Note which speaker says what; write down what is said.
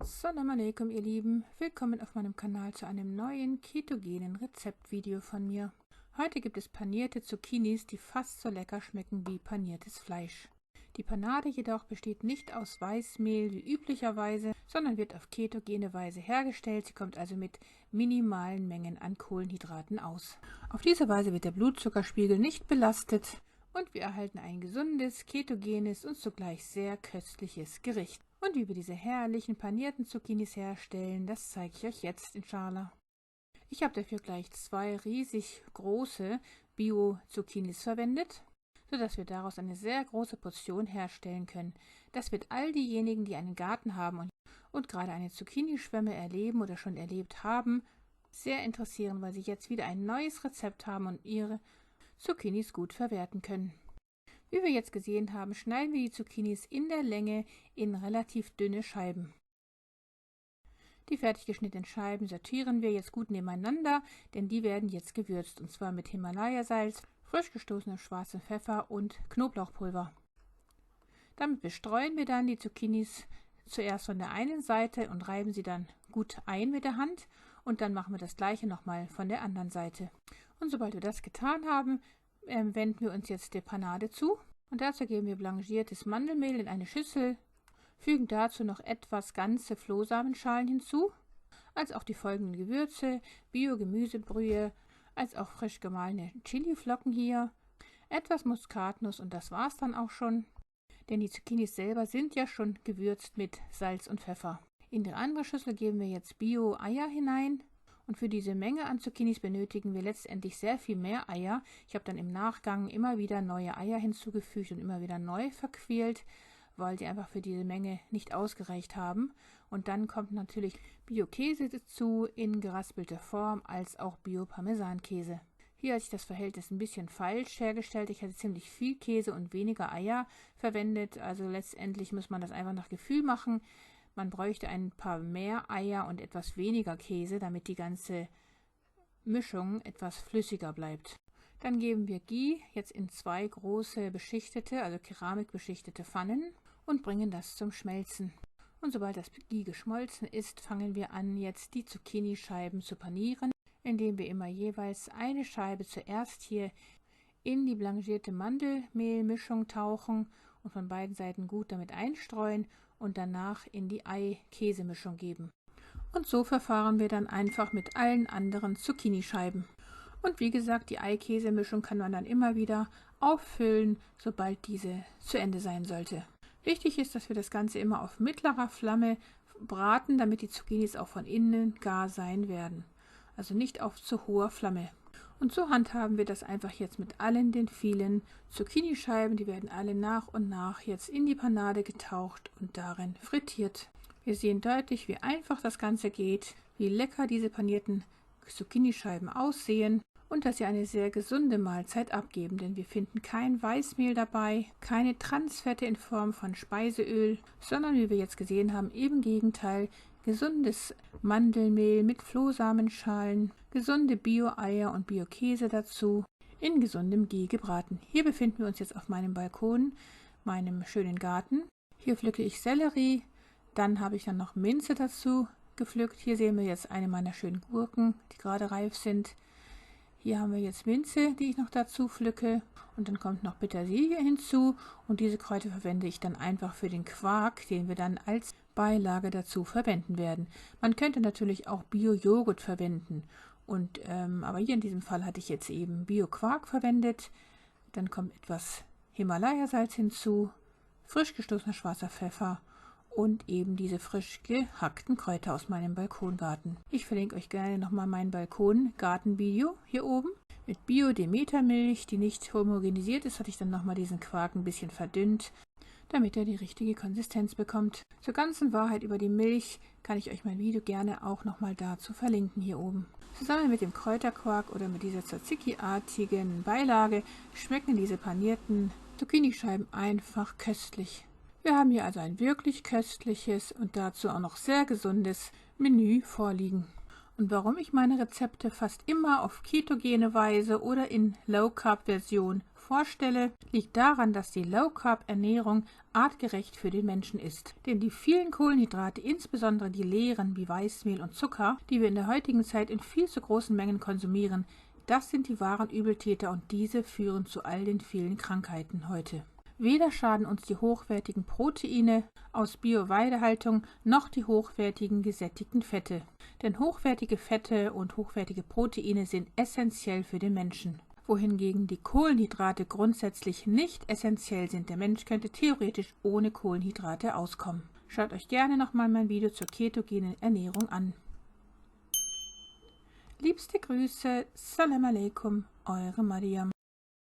Speaker 1: Assalamu alaikum, ihr Lieben. Willkommen auf meinem Kanal zu einem neuen ketogenen Rezeptvideo von mir. Heute gibt es panierte Zucchinis, die fast so lecker schmecken wie paniertes Fleisch. Die Panade jedoch besteht nicht aus Weißmehl wie üblicherweise, sondern wird auf ketogene Weise hergestellt. Sie kommt also mit minimalen Mengen an Kohlenhydraten aus. Auf diese Weise wird der Blutzuckerspiegel nicht belastet und wir erhalten ein gesundes, ketogenes und zugleich sehr köstliches Gericht. Und wie wir diese herrlichen panierten Zucchinis herstellen, das zeige ich euch jetzt inshallah. Ich habe dafür gleich 2 riesig große Bio-Zucchinis verwendet, sodass wir daraus eine sehr große Portion herstellen können. Das wird all diejenigen, die einen Garten haben und gerade eine Zucchini-Schwemme erleben oder schon erlebt haben, sehr interessieren, weil sie jetzt wieder ein neues Rezept haben und ihre Zucchinis gut verwerten können. Wie wir jetzt gesehen haben, schneiden wir die Zucchinis in der Länge in relativ dünne Scheiben. Die fertig geschnittenen Scheiben sortieren wir jetzt gut nebeneinander, denn die werden jetzt gewürzt, und zwar mit Himalaya-Salz, frisch gestoßenem schwarzen Pfeffer und Knoblauchpulver. Damit bestreuen wir dann die Zucchinis zuerst von der einen Seite und reiben sie dann gut ein mit der Hand, und dann machen wir das gleiche nochmal von der anderen Seite. Und sobald wir das getan haben, wenden wir uns jetzt der Panade zu, und dazu geben wir blanchiertes Mandelmehl in eine Schüssel, fügen dazu noch etwas ganze Flohsamenschalen hinzu, als auch die folgenden Gewürze, Bio-Gemüsebrühe, als auch frisch gemahlene Chiliflocken hier, etwas Muskatnuss, und das war's dann auch schon, denn die Zucchinis selber sind ja schon gewürzt mit Salz und Pfeffer. In die andere Schüssel geben wir jetzt Bio-Eier hinein. Und für diese Menge an Zucchinis benötigen wir letztendlich sehr viel mehr Eier. Ich habe dann im Nachgang immer wieder neue Eier hinzugefügt und immer wieder neu verquält, weil die einfach für diese Menge nicht ausgereicht haben. Und dann kommt natürlich Bio-Käse dazu in geraspelter Form, als auch Bio-Parmesankäse. Hier hatte ich das Verhältnis ein bisschen falsch hergestellt. Ich hatte ziemlich viel Käse und weniger Eier verwendet. Also letztendlich muss man das einfach nach Gefühl machen. Man bräuchte ein paar mehr Eier und etwas weniger Käse, damit die ganze Mischung etwas flüssiger bleibt. Dann geben wir Ghee jetzt in 2 große beschichtete, also keramikbeschichtete Pfannen und bringen das zum Schmelzen. Und sobald das Ghee geschmolzen ist, fangen wir an, jetzt die Zucchinischeiben zu panieren, indem wir immer jeweils eine Scheibe zuerst hier in die blanchierte Mandelmehlmischung tauchen und von beiden Seiten gut damit einstreuen und danach in die Ei-Käsemischung geben. Und so verfahren wir dann einfach mit allen anderen Zucchinischeiben. Und wie gesagt, die Ei-Käsemischung kann man dann immer wieder auffüllen, sobald diese zu Ende sein sollte. Wichtig ist, dass wir das Ganze immer auf mittlerer Flamme braten, damit die Zucchinis auch von innen gar sein werden. Also nicht auf zu hoher Flamme. Und so handhaben wir das einfach jetzt mit allen den vielen Zucchinischeiben. Die werden alle nach und nach jetzt in die Panade getaucht und darin frittiert. Wir sehen deutlich, wie einfach das Ganze geht, wie lecker diese panierten Zucchinischeiben aussehen und dass sie eine sehr gesunde Mahlzeit abgeben, denn wir finden kein Weißmehl dabei, keine Transfette in Form von Speiseöl, sondern wie wir jetzt gesehen haben, im Gegenteil, gesundes Mandelmehl mit Flohsamenschalen, gesunde Bio-Eier und Bio-Käse dazu, in gesundem Ghee gebraten. Hier befinden wir uns jetzt auf meinem Balkon, meinem schönen Garten. Hier pflücke ich Sellerie, dann habe ich dann noch Minze dazu gepflückt. Hier sehen wir jetzt eine meiner schönen Gurken, die gerade reif sind. Hier haben wir jetzt Minze, die ich noch dazu pflücke, und dann kommt noch Petersilie hinzu, und diese Kräuter verwende ich dann einfach für den Quark, den wir dann als Beilage dazu verwenden werden. Man könnte natürlich auch Bio-Joghurt verwenden, aber hier in diesem Fall hatte ich jetzt eben Bio-Quark verwendet. Dann kommt etwas Himalaya-Salz hinzu, frisch gestoßener schwarzer Pfeffer und eben diese frisch gehackten Kräuter aus meinem Balkongarten. Ich verlinke euch gerne nochmal mein Balkon-Garten-Video hier oben. Mit Bio-Demeter-Milch, die nicht homogenisiert ist, hatte ich dann nochmal diesen Quark ein bisschen verdünnt, damit er die richtige Konsistenz bekommt. Zur ganzen Wahrheit über die Milch kann ich euch mein Video gerne auch nochmal dazu verlinken hier oben. Zusammen mit dem Kräuterquark oder mit dieser Tzatziki-artigen Beilage schmecken diese panierten Zucchinischeiben einfach köstlich. Wir haben hier also ein wirklich köstliches und dazu auch noch sehr gesundes Menü vorliegen. Und warum ich meine Rezepte fast immer auf ketogene Weise oder in Low-Carb-Version vorstelle, liegt daran, dass die Low-Carb-Ernährung artgerecht für den Menschen ist. Denn die vielen Kohlenhydrate, insbesondere die leeren wie Weißmehl und Zucker, die wir in der heutigen Zeit in viel zu großen Mengen konsumieren, das sind die wahren Übeltäter und diese führen zu all den vielen Krankheiten heute. Weder schaden uns die hochwertigen Proteine aus Bio-Weidehaltung noch die hochwertigen gesättigten Fette. Denn hochwertige Fette und hochwertige Proteine sind essentiell für den Menschen. Wohingegen die Kohlenhydrate grundsätzlich nicht essentiell sind. Der Mensch könnte theoretisch ohne Kohlenhydrate auskommen. Schaut euch gerne nochmal mein Video zur ketogenen Ernährung an. Liebste Grüße, Salam Aleikum, eure Mariam.